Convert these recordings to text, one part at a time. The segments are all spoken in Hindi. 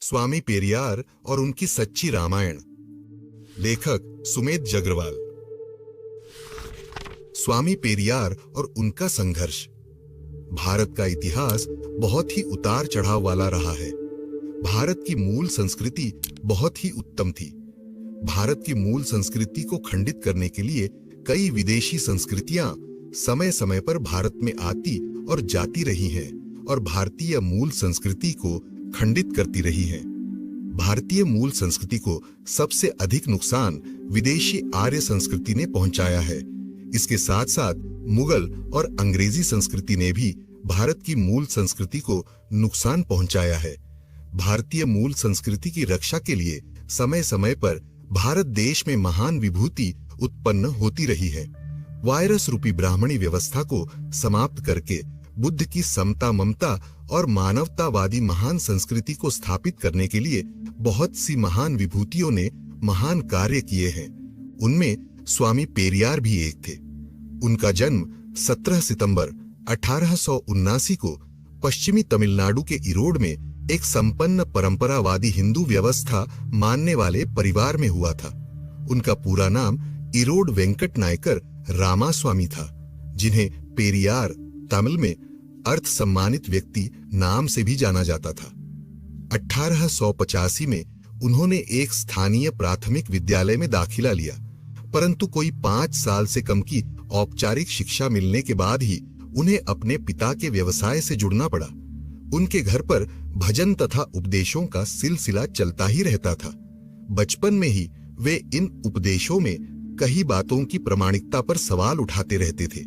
स्वामी पेरियार और उनकी सच्ची रामायण। लेखक सुमेध जग्रवाल। स्वामी पेरियार और उनका संघर्ष। भारत का इतिहास बहुत ही उतार चढ़ाव वाला रहा है। भारत की मूल संस्कृति बहुत ही उत्तम थी। भारत की मूल संस्कृति को खंडित करने के लिए कई विदेशी संस्कृतियां समय समय पर भारत में आती और जाती रही हैं और भारतीय मूल संस्कृति को खंडित करती रही हैं। भारतीय मूल संस्कृति को सबसे अधिक नुकसान विदेशी आर्य संस्कृति ने पहुंचाया है। इसके साथ साथ मुगल और अंग्रेजी संस्कृति ने भी भारत की मूल संस्कृति को नुकसान पहुंचाया है। भारतीय मूल संस्कृति की रक्षा के लिए समय समय पर भारत देश में महान विभूति उत्पन्न होती रही है। वायरस रूपी ब्राह्मणी व्यवस्था को समाप्त करके बुद्ध की समता, ममता और मानवतावादी महान संस्कृति को स्थापित करने के लिए बहुत सी महान विभूतियों ने महान कार्य किए हैं। उनमें स्वामी पेरियार भी एक थे। उनका जन्म 17 सितंबर 1879 को पश्चिमी तमिलनाडु के इरोड में एक संपन्न परंपरावादी हिंदू व्यवस्था मानने वाले परिवार में हुआ था। उनका पूरा नाम इरोड वेंकट नायकर रामास्वामी था, जिन्हें पेरियार तमिल में अर्थ सम्मानित व्यक्ति नाम से भी जाना जाता था। 1885 में उन्होंने एक स्थानीय प्राथमिक विद्यालय में दाखिला लिया, परंतु कोई 5 साल से कम की औपचारिक शिक्षा मिलने के बाद ही उन्हें अपने पिता के व्यवसाय से जुड़ना पड़ा। उनके घर पर भजन तथा उपदेशों का सिलसिला चलता ही रहता था। बचपन में ही वे इन उपदेशों में कई बातों की प्रामाणिकता पर सवाल उठाते रहते थे।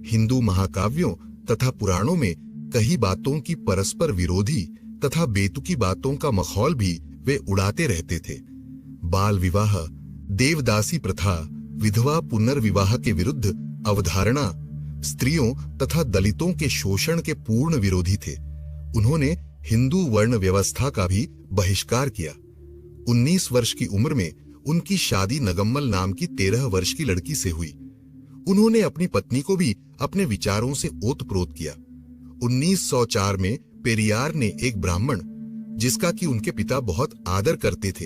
हिंदू महाकाव्यों तथा पुराणों में कई बातों की परस्पर विरोधी तथा बेतुकी बातों का मखौल भी वे उड़ाते रहते थे। बाल विवाह, देवदासी प्रथा, विधवा पुनर्विवाह के विरुद्ध अवधारणा, स्त्रियों तथा दलितों के शोषण के पूर्ण विरोधी थे। उन्होंने हिंदू वर्ण व्यवस्था का भी बहिष्कार किया। 19 वर्ष की उम्र में उनकी शादी नगम्मल नाम की 13 वर्ष की लड़की से हुई। उन्होंने अपनी पत्नी को भी अपने विचारों से ओतप्रोत किया। 1904 में पेरियार ने एक ब्राह्मण, जिसका कि उनके पिता बहुत आदर करते थे,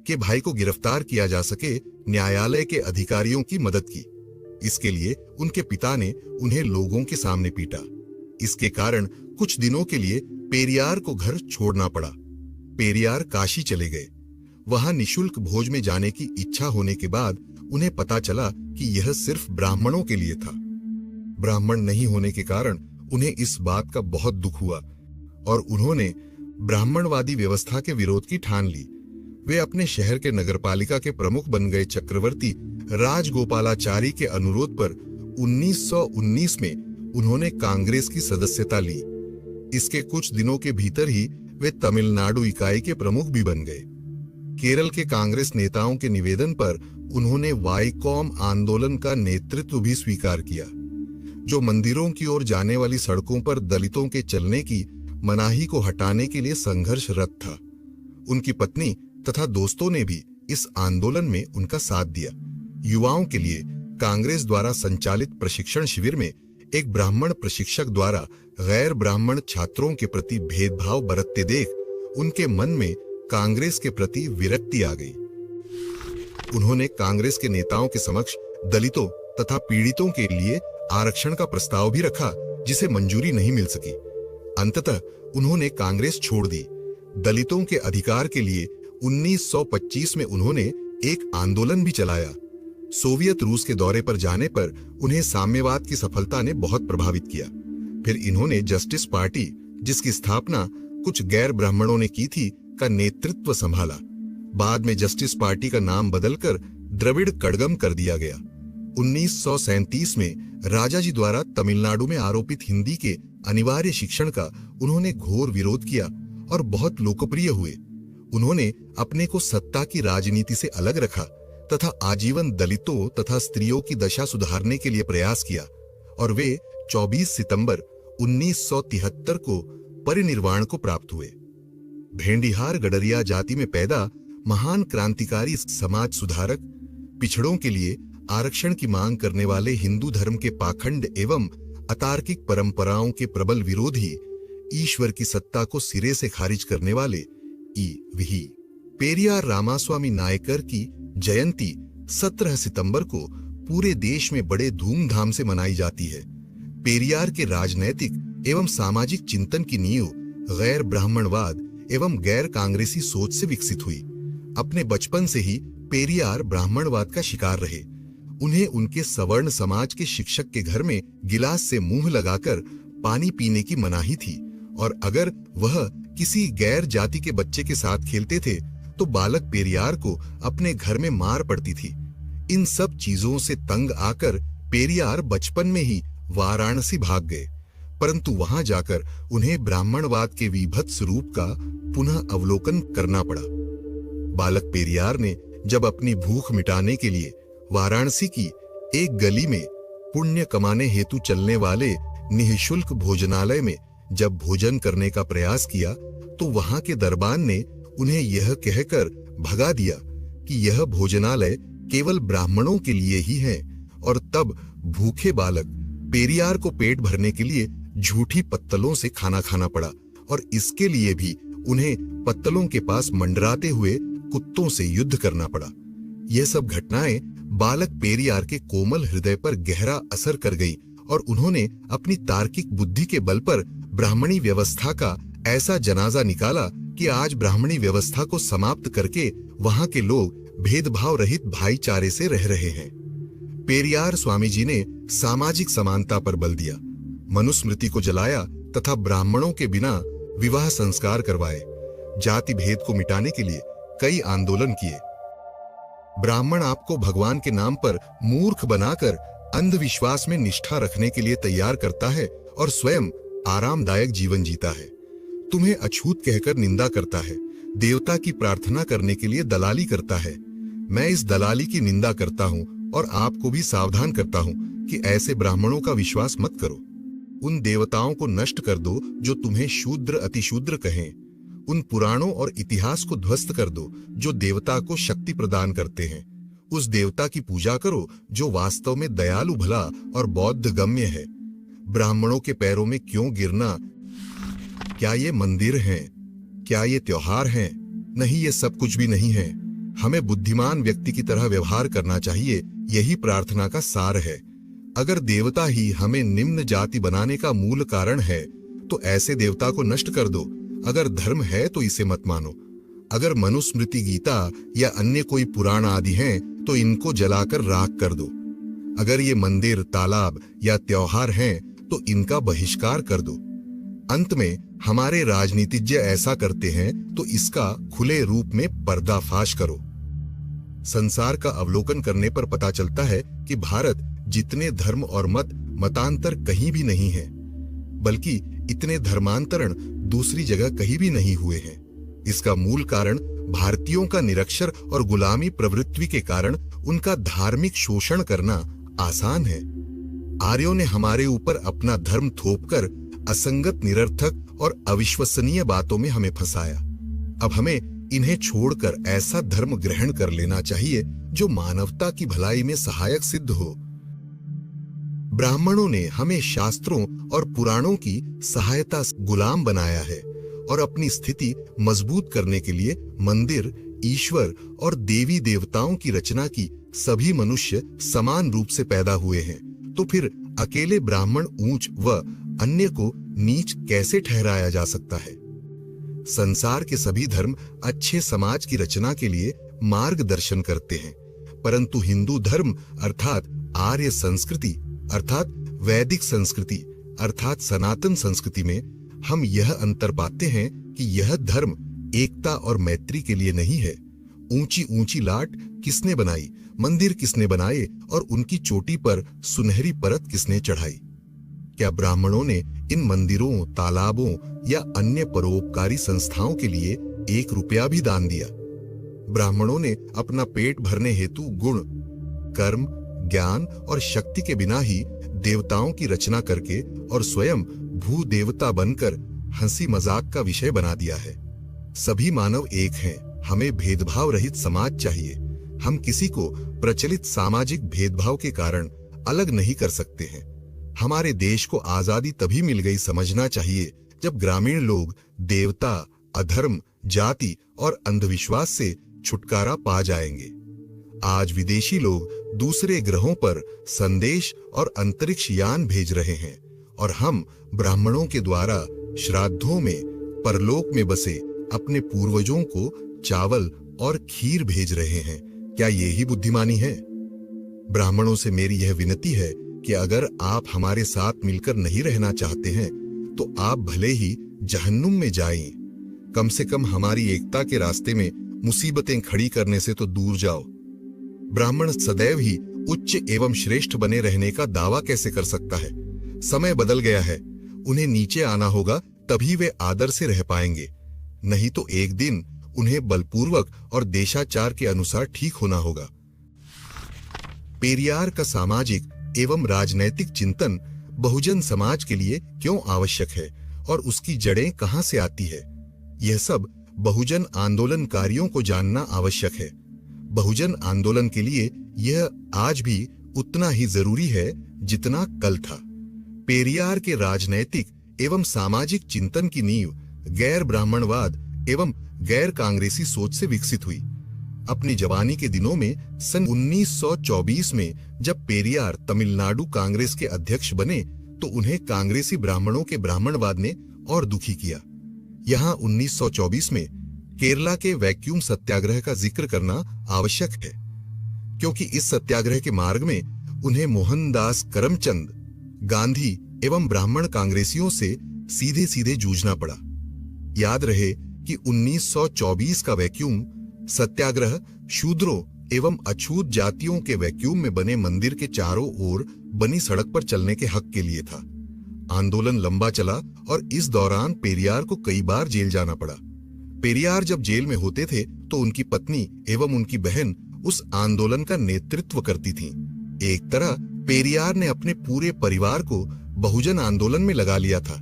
के भाई को गिरफ्तार किया जा सके न्यायालय के अधिकारियों की मदद की। इसके लिए उनके पिता ने उन्हें लोगों के सामने पीटा। इसके कारण कुछ दिनों के लिए पेरियार को घर छोड़ना पड़ा। पेरियार काशी चले गए। वहां निशुल्क भोज में जाने की इच्छा होने के बाद उन्हें पता चला कि यह सिर्फ ब्राह्मणों के लिए था। ब्राह्मण नहीं होने के कारण उन्हें इस बात का बहुत दुख हुआ और उन्होंने ब्राह्मणवादी व्यवस्था के विरोध की ठान ली। वे अपने शहर के नगरपालिका के प्रमुख बन गए। चक्रवर्ती राजगोपालाचारी के अनुरोध पर 1919 में उन्होंने कांग्रेस की सदस्यता ली। इसके कुछ दिनों के भीतर ही वे तमिलनाडु इकाई के प्रमुख भी बन गए। केरल के कांग्रेस नेताओं के निवेदन पर उन्होंने वाईकॉम आंदोलन का नेतृत्व भी स्वीकार किया, जो मंदिरों की ओर जाने वाली सड़कों पर दलितों के चलने की मनाही को हटाने के लिए संघर्षरत था। उनकी पत्नी तथा दोस्तों ने भी इस आंदोलन में उनका साथ दिया। युवाओं के लिए कांग्रेस द्वारा संचालित प्रशिक्षण शिविर में एक ब्राह्मण प्रशिक्षक द्वारा गैर ब्राह्मण छात्रों के प्रति भेदभाव बरतते देख उनके मन में कांग्रेस के प्रति विरक्ति आ गई। उन्होंने कांग्रेस के नेताओं के समक्ष दलितों तथा पीड़ितों के लिए आरक्षण का प्रस्ताव भी रखा, जिसे मंजूरी नहीं मिल सकी। अंततः उन्होंने कांग्रेस छोड़ दी। दलितों के अधिकार के लिए 1925 में उन्होंने एक आंदोलन भी चलाया। सोवियत रूस के दौरे पर जाने पर उन्हें साम्यवाद की सफलता ने बहुत प्रभावित किया। फिर इन्होंने जस्टिस पार्टी, जिसकी स्थापना कुछ गैर ब्राह्मणों ने की थी, का नेतृत्व संभाला। बाद में जस्टिस पार्टी का नाम बदलकर द्रविड़ कड़गम कर दिया गया। 1937 में राजाजी द्वारा तमिलनाडु में आरोपित हिंदी के अनिवार्य शिक्षण का उन्होंने घोर विरोध किया और बहुत लोकप्रिय हुए। उन्होंने अपने को सत्ता की राजनीति से अलग रखा तथा आजीवन दलितों तथा स्त्रियों की दशा सुधारने के लिए प्रयास किया और वे 24 सितंबर 1973 को परिनिर्वाण को प्राप्त हुए। भेंडिहार गडरिया जाति में पैदा महान क्रांतिकारी समाज सुधारक, पिछड़ों के लिए आरक्षण की मांग करने वाले हिंदू धर्म के पाखंड एवं अतार्किक परंपराओं के प्रबल विरोधी, ईश्वर की सत्ता को सिरे से खारिज करने वाले, विही। पेरियार रामास्वामी नायकर की जयंती 17 सितंबर को पूरे देश में बड़े धूमधाम से मनाई जाती है। पेरियार के राजनैतिक एवं सामाजिक चिंतन की नींव गैर ब्राह्मणवाद एवं गैर कांग्रेसी सोच से विकसित हुई। अपने बचपन से ही पेरियार ब्राह्मणवाद का शिकार रहे। उन्हें उनके सवर्ण समाज के शिक्षक के घर में गिलास से मुंह लगाकर पानी पीने की मनाही थी, और अगर वह किसी गैर जाति के बच्चे के साथ खेलते थे तो बालक पेरियार को अपने घर में मार पड़ती थी। इन सब चीजों से तंग आकर पेरियार बचपन में ही वाराणसी भाग गए, परंतु वहां जाकर उन्हें ब्राह्मणवाद के विभत्स रूप का पुनः अवलोकन करना पड़ा। बालक पेरियार ने जब अपनी भूख मिटाने के लिए वाराणसी की एक गली में पुण्य कमाने हेतु चलने वाले निःशुल्क भोजनालय में जब भोजन करने का प्रयास किया तो वहां के दरबान ने उन्हें यह कहकर भगा दिया कि यह भोजनालय केवल ब्राह्मणों के लिए ही है, और तब भूखे बालक पेरियार को पेट भरने के लिए झूठी पत्तलों से खाना खाना पड़ा, और इसके लिए भी उन्हें पत्तलों के पास मंडराते हुए कुत्तों से युद्ध करना पड़ा। यह सब घटनाएं बालक पेरियार के कोमल हृदय पर गहरा असर कर गई, और उन्होंने अपनी तार्किक बुद्धि के बल पर ब्राह्मणी व्यवस्था का ऐसा जनाजा निकाला कि आज ब्राह्मणी व्यवस्था को समाप्त करके वहां के लोग भेदभाव रहित भाईचारे से रह रहे हैं। पेरियार स्वामी जी ने सामाजिक समानता पर बल दिया, मनुस्मृति को जलाया तथा ब्राह्मणों के बिना विवाह संस्कार करवाए। जाति भेद को मिटाने के लिए कई आंदोलन किए। ब्राह्मण आपको भगवान के नाम पर मूर्ख बनाकर अंधविश्वास में निष्ठा रखने के लिए तैयार करता है और स्वयं आरामदायक जीवन जीता है। तुम्हें अछूत कहकर निंदा करता है, देवता की प्रार्थना करने के लिए दलाली करता है। मैं इस दलाली की निंदा करता हूं और आपको भी सावधान करता हूं कि ऐसे ब्राह्मणों का विश्वास मत करो। उन देवताओं को नष्ट कर दो जो तुम्हें शूद्र अतिशूद्र कहें। उन पुराणों और इतिहास को ध्वस्त कर दो जो देवता को शक्ति प्रदान करते हैं। उस देवता की पूजा करो जो वास्तव में दयालु भला और बौद्ध गम्य है। ब्राह्मणों के पैरों में क्यों गिरना? क्या ये मंदिर हैं? क्या ये त्योहार हैं? नहीं, ये सब कुछ भी नहीं है। हमें बुद्धिमान व्यक्ति की तरह व्यवहार करना चाहिए, यही प्रार्थना का सार है। अगर देवता ही हमें निम्न जाति बनाने का मूल कारण है तो ऐसे देवता को नष्ट कर दो। अगर धर्म है तो इसे मत मानो। अगर मनुस्मृति, गीता या अन्य कोई पुराण आदि हैं तो इनको जलाकर राख कर दो। अगर ये मंदिर, तालाब या त्योहार हैं तो इनका बहिष्कार कर दो। अंत में हमारे राजनीतिज्ञ ऐसा करते हैं तो इसका खुले रूप में पर्दाफाश करो। संसार का अवलोकन करने पर पता चलता है कि भारत जितने धर्म और मतांतर कहीं भी नहीं है, बल्कि इतने धर्मांतरण दूसरी जगह कहीं भी नहीं हुए हैं। इसका मूल कारण भारतीयों का निरक्षर और गुलामी प्रवृत्ति के कारण उनका धार्मिक शोषण करना आसान है। आर्यों ने हमारे ऊपर अपना धर्म थोपकर असंगत, निरर्थक और अविश्वसनीय बातों में हमें फंसाया। अब हमें इन्हें छोड़कर ऐसा धर्म ग्रहण कर लेना चाहिए जो मानवता की भलाई में सहायक सिद्ध हो। ब्राह्मणों ने हमें शास्त्रों और पुराणों की सहायता से गुलाम बनाया है और अपनी स्थिति मजबूत करने के लिए मंदिर, ईश्वर और देवी देवताओं की रचना की। सभी मनुष्य समान रूप से पैदा हुए हैं, तो फिर अकेले ब्राह्मण ऊंच व अन्य को नीच कैसे ठहराया जा सकता है? संसार के सभी धर्म अच्छे समाज की रचना के लिए मार्गदर्शन करते हैं, परंतु हिंदू धर्म अर्थात आर्य संस्कृति अर्थात वैदिक संस्कृति अर्थात सनातन संस्कृति में हम यह अंतर पाते हैं कि यह धर्म एकता और मैत्री के लिए नहीं है। ऊंची ऊंची लाट किसने बनाई, मंदिर किसने बनाए और उनकी चोटी पर सुनहरी परत किसने चढ़ाई? क्या ब्राह्मणों ने इन मंदिरों, तालाबों या अन्य परोपकारी संस्थाओं के लिए 1 रुपया भी दान दिया? ब्राह्मणों ने अपना पेट भरने हेतु गुण, कर्म, ज्ञान और शक्ति के बिना ही देवताओं की रचना करके और स्वयं भू देवता बनकर हंसी मजाक का विषय बना दिया है। सभी मानव एक हैं। हमें भेदभाव रहित समाज चाहिए। हम किसी को प्रचलित सामाजिक भेदभाव के कारण अलग नहीं कर सकते हैं। हमारे देश को आजादी तभी मिल गई समझना चाहिए जब ग्रामीण लोग देवता, अधर्म, जाति और अंधविश्वास से छुटकारा पा जाएंगे। आज विदेशी लोग दूसरे ग्रहों पर संदेश और अंतरिक्ष यान भेज रहे हैं और हम ब्राह्मणों के द्वारा श्राद्धों में परलोक में बसे अपने पूर्वजों को चावल और खीर भेज रहे हैं। क्या यही बुद्धिमानी है? ब्राह्मणों से मेरी यह विनती है कि अगर आप हमारे साथ मिलकर नहीं रहना चाहते हैं तो आप भले ही जहन्नुम में जाएं, कम से कम हमारी एकता के रास्ते में मुसीबतें खड़ी करने से तो दूर जाओ। ब्राह्मण सदैव ही उच्च एवं श्रेष्ठ बने रहने का दावा कैसे कर सकता है? समय बदल गया है, उन्हें नीचे आना होगा, तभी वे आदर से रह पाएंगे, नहीं तो एक दिन उन्हें बलपूर्वक और देशाचार के अनुसार ठीक होना होगा। पेरियार का सामाजिक एवं राजनैतिक चिंतन बहुजन समाज के लिए क्यों आवश्यक है और उसकी जड़ें कहां से आती है, यह सब बहुजन आंदोलनकारियों को जानना आवश्यक है। बहुजन आंदोलन के लिए यह आज भी उतना ही जरूरी है जितना कल था। पेरियार के राजनैतिक एवं सामाजिक चिंतन की नींव गैर ब्राह्मणवाद एवं गैर कांग्रेसी सोच से विकसित हुई। अपनी जवानी के दिनों में सन 1924 में जब पेरियार तमिलनाडु कांग्रेस के अध्यक्ष बने तो उन्हें कांग्रेसी ब्राह्मणों के ब्राह्मणवाद ने और दुखी किया। यहाँ 1924 में केरला के वैक्यूम सत्याग्रह का जिक्र करना आवश्यक है, क्योंकि इस सत्याग्रह के मार्ग में उन्हें मोहनदास करमचंद गांधी एवं ब्राह्मण कांग्रेसियों से सीधे सीधे जूझना पड़ा। याद रहे कि 1924 का वैक्यूम सत्याग्रह शूद्रों एवं अछूत जातियों के वैक्यूम में बने मंदिर के चारों ओर बनी सड़क पर चलने के हक के लिए था। आंदोलन लंबा चला और इस दौरान पेरियार को कई बार जेल जाना पड़ा। पेरियार जब जेल में होते थे तो उनकी पत्नी एवं उनकी बहन उस आंदोलन का नेतृत्व करती थीं। एक तरह पेरियार ने अपने पूरे परिवार को बहुजन आंदोलन में लगा लिया था।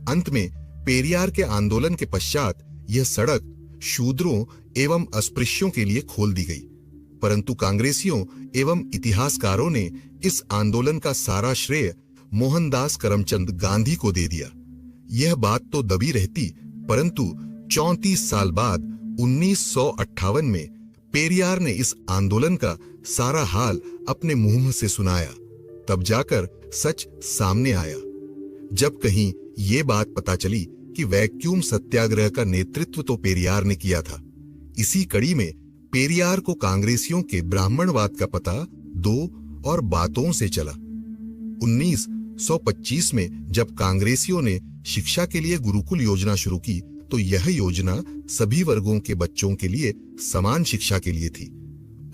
अंत में पेरियार के आंदोलन के पश्चात यह सड़क शूद्रों एवं अस्पृश्यों के लिए खोल दी गई, परंतु कांग्रेसियों एवं इतिहासकारों ने इस आंदोलन का सारा श्रेय मोहनदास करमचंद गांधी को दे दिया। यह बात तो दबी रहती, परंतु 34 साल बाद 1958 में पेरियार ने इस आंदोलन का सारा हाल अपने मुंह से सुनाया। तब जाकर सच सामने आया। जब कहीं ये बात पता चली कि वैक्यूम सत्याग्रह का नेतृत्व तो पेरियार ने किया था, इसी कड़ी में पेरियार को कांग्रेसियों के ब्राह्मणवाद का पता दो और बातों से चला। 1925 में जब कांग्रेसियों ने शिक्षा के लिए गुरुकुल योजना शुरू की तो यह योजना सभी वर्गों के बच्चों के लिए समान शिक्षा के लिए थी,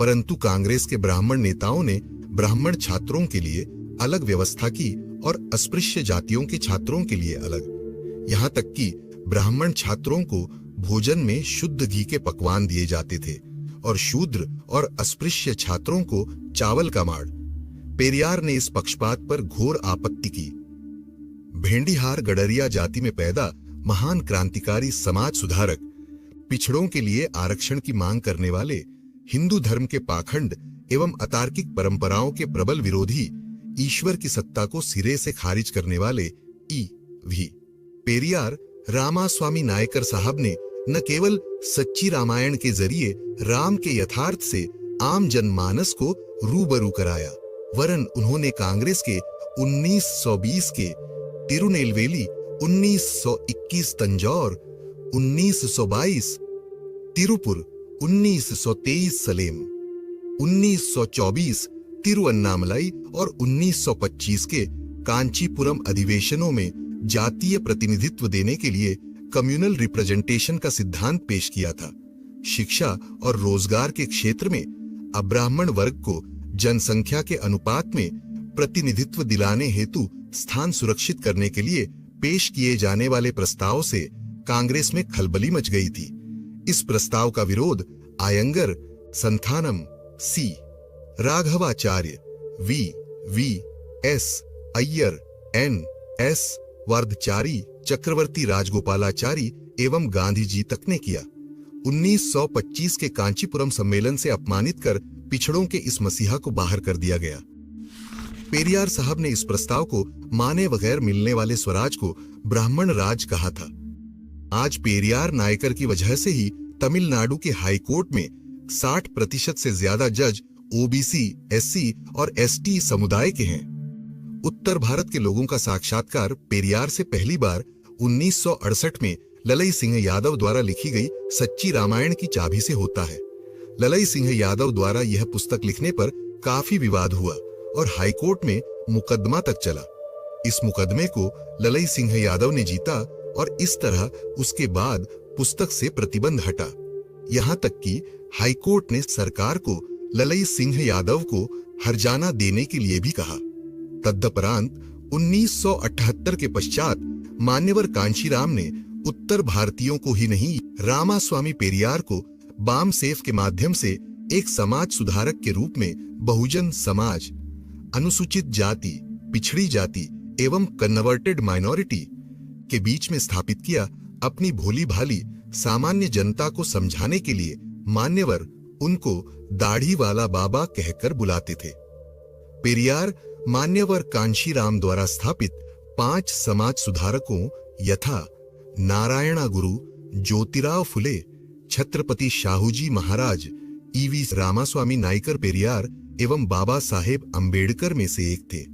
परंतु कांग्रेस के ब्राह्मण नेताओं ने ब्राह्मण छात्रों के लिए अलग व्यवस्था की और अस्पृश्य जातियों के छात्रों के लिए अलग। यहाँ तक कि ब्राह्मण छात्रों को भोजन में शुद्ध घी के पकवान दिए जाते थे और शूद्र और अस्पृश्य छात्रों को चावल का माड़। पेरियार ने इस पक्षपात पर घोर आपत्ति की। भेंडिहार गडरिया जाति में पैदा महान क्रांतिकारी समाज सुधारक, पिछड़ों के लिए आरक्षण की मांग करने वाले, हिंदू धर्म के पाखंड एवं अतार्किक परंपराओं के प्रबल विरोधी, ईश्वर की सत्ता को सिरे से खारिज करने वाले ई.वी. पेरियार रामास्वामी नायकर साहब ने न केवल सच्ची रामायण के जरिए राम के यथार्थ से आम जनमानस को रूबरू कराया, वरन उन्होंने कांग्रेस के 1920 के तिरुनेलवेली, 1921 तंजौर, 1922 तिरुपुर, 1923 सलेम, 1924 तिरुअन्नामलाई और 1925 के कांचीपुरम अधिवेशनों में जातीय प्रतिनिधित्व देने के लिए कम्युनल रिप्रेजेंटेशन का सिद्धांत पेश किया था। शिक्षा और रोजगार के क्षेत्र में अब्राह्मण वर्ग को जनसंख्या के अनुपात में प्रतिनिधित्व दिलाने हेतु स्थान सुरक्षित करने के लिए पेश किए जाने वाले प्रस्ताव से कांग्रेस में खलबली मच गई थी। इस प्रस्ताव का विरोध Iyengar, Santhanam, C Raghavacharya, V S Iyer, N S Vardhachari, Chakravarti Rajagopalachari एवं गांधी जी तक ने किया। 1925 के कांचीपुरम सम्मेलन से अपमानित कर पिछड़ों के इस मसीहा को बाहर कर दिया गया। पेरियार साहब ने इस प्रस्ताव को माने बगैर मिलने वाले स्वराज को ब्राह्मण राज कहा था। आज पेरियार नायकर की वजह से ही तमिलनाडु के हाई कोर्ट में 60% से ज्यादा जज ओबीसी, एससी और एसटी समुदाय के हैं। उत्तर भारत के लोगों का साक्षात्कार पेरियार से पहली बार 1968 में ललई सिंह यादव द्वारा लिखी गई सच्ची रामायण की चाबी से होता है। ललई सिंह यादव द्वारा यह पुस्तक लिखने पर काफी विवाद हुआ और हाईकोर्ट में मुकदमा तक चला। इस मुकदमे को ललई सिंह यादव ने जीता और इस तरह उसके बाद पुस्तक से प्रतिबंध हटा। यहां तक कि हाईकोर्ट ने सरकार को ललई सिंह यादव को हर्जाना देने के लिए भी कहा। तदुपरांत 1978 के पश्चात मान्यवर कांशीराम ने उत्तर भारतीयों को ही नहीं, रामास्वामी पेरियार को बाम सेफ के माध्यम से एक समाज सुधारक के रूप में बहुजन समाज, अनुसूचित जाति, पिछड़ी जाति एवं कन्वर्टेड माइनॉरिटी के बीच में स्थापित किया। अपनी भोली भाली सामान्य जनता को समझाने के लिए मान्यवर उनको दाढ़ी वाला बाबा कहकर बुलाते थे। पेरियार मान्यवर कांशीराम द्वारा स्थापित 5 समाज सुधारकों यथा नारायणा गुरु, ज्योतिराव फुले, छत्रपति शाहूजी महाराज, ईवी रामास्वामी नाइकर पेरियार एवं बाबा साहेब अंबेडकर में से एक थे।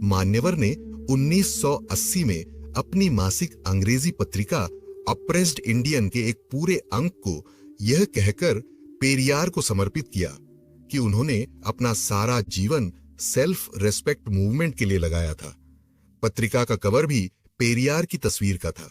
मान्यवर ने 1980 में अपनी मासिक अंग्रेजी पत्रिका अप्रेस्ड इंडियन के एक पूरे अंक को यह कहकर पेरियार को समर्पित किया कि उन्होंने अपना सारा जीवन सेल्फ रेस्पेक्ट मूवमेंट के लिए लगाया था। पत्रिका का कवर भी पेरियार की तस्वीर का था।